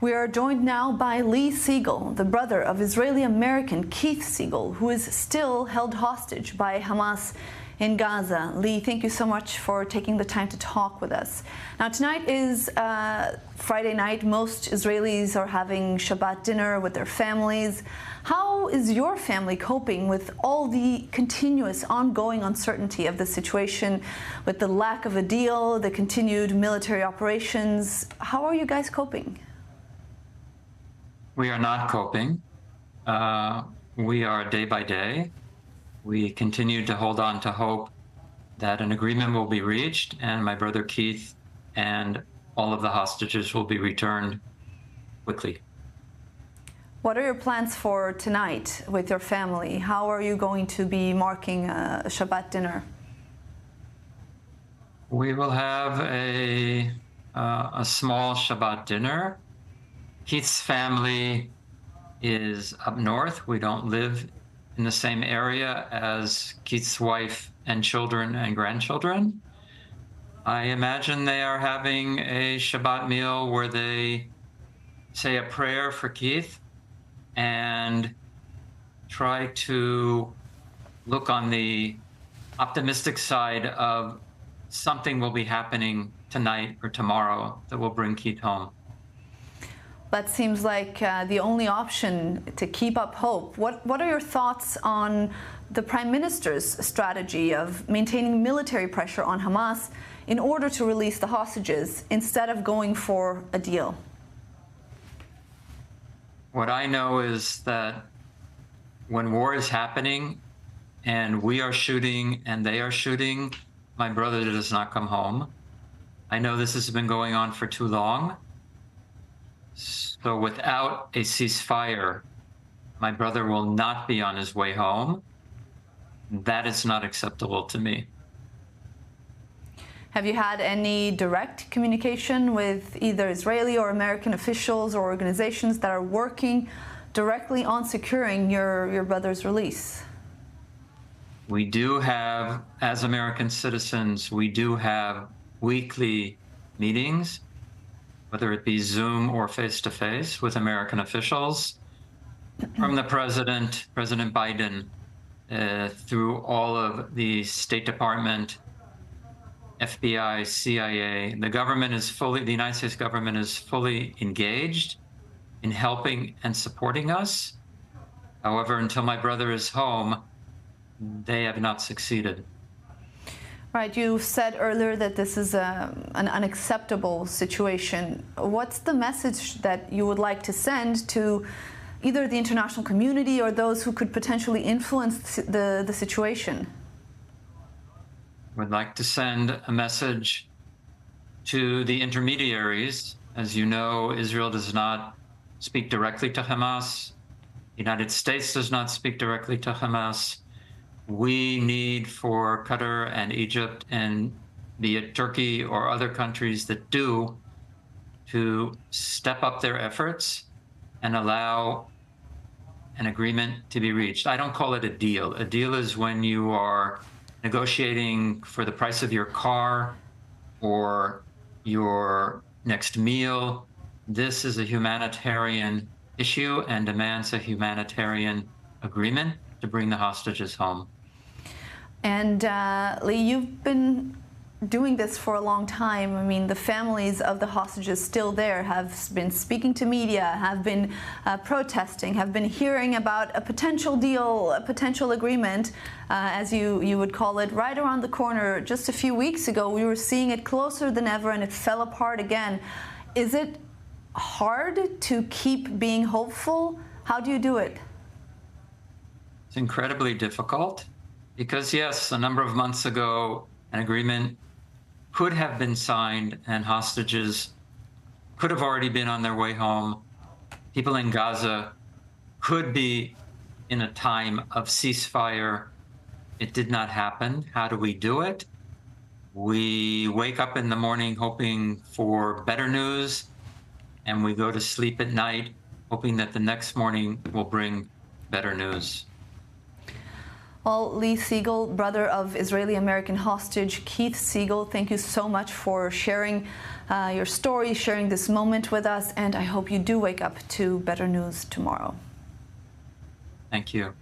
We are joined now by Lee Siegel, the brother of Israeli-American Keith Siegel, who is still held hostage by Hamas in Gaza. Lee, thank you so much for taking the time to talk with us. Now, tonight is Friday night. Most Israelis are having Shabbat dinner with their families. How is your family coping with all the continuous ongoing uncertainty of the situation, with the lack of a deal, the continued military operations? How are you guys coping? We are not coping. We are day by day. We continue to hold on to hope that an agreement will be reached and my brother Keith and all of the hostages will be returned quickly. What are your plans for tonight with your family? How are you going to be marking a Shabbat dinner? We will have a small Shabbat dinner. Keith's family is up north. We don't live in the same area as Keith's wife and children and grandchildren. I imagine they are having a Shabbat meal where they say a prayer for Keith and try to look on the optimistic side of something will be happening tonight or tomorrow that will bring Keith home. That seems like the only option to keep up hope. What are your thoughts on the Prime Minister's strategy of maintaining military pressure on Hamas in order to release the hostages instead of going for a deal? What I know is that when war is happening and we are shooting and they are shooting, my brother does not come home. I know this has been going on for too long. So without a ceasefire, my brother will not be on his way home. That is not acceptable to me. Have you had any direct communication with either Israeli or American officials or organizations that are working directly on securing your brother's release? We do have, as American citizens, we do have weekly meetings, whether it be Zoom or face-to-face with American officials, from the President Biden, through all of the State Department, FBI, CIA. The United States government is fully engaged in helping and supporting us. However, until my brother is home, they have not succeeded. Right, you said earlier that this is an unacceptable situation. What's the message that you would like to send to either the international community or those who could potentially influence the situation? Would like to send a message to the intermediaries. As you know, Israel does not speak directly to Hamas. The United States does not speak directly to Hamas. We need for Qatar and Egypt and be it Turkey or other countries that do to step up their efforts and allow an agreement to be reached. I don't call it a deal. A deal is when you are negotiating for the price of your car or your next meal. This is a humanitarian issue and demands a humanitarian agreement to bring the hostages home. And Lee, you've been doing this for a long time. I mean, the families of the hostages still there have been speaking to media, have been protesting, have been hearing about a potential deal, a potential agreement, as you would call it, right around the corner. Just a few weeks ago, we were seeing it closer than ever, and it fell apart again. Is it hard to keep being hopeful? How do you do it? It's incredibly difficult because, yes, a number of months ago, an agreement could have been signed and hostages could have already been on their way home. People in Gaza could be in a time of ceasefire. It did not happen. How do we do it? We wake up in the morning hoping for better news, and we go to sleep at night hoping that the next morning will bring better news. Well, Lee Siegel, brother of Israeli-American hostage Keith Siegel, thank you so much for sharing your story, sharing this moment with us, and I hope you do wake up to better news tomorrow. Thank you.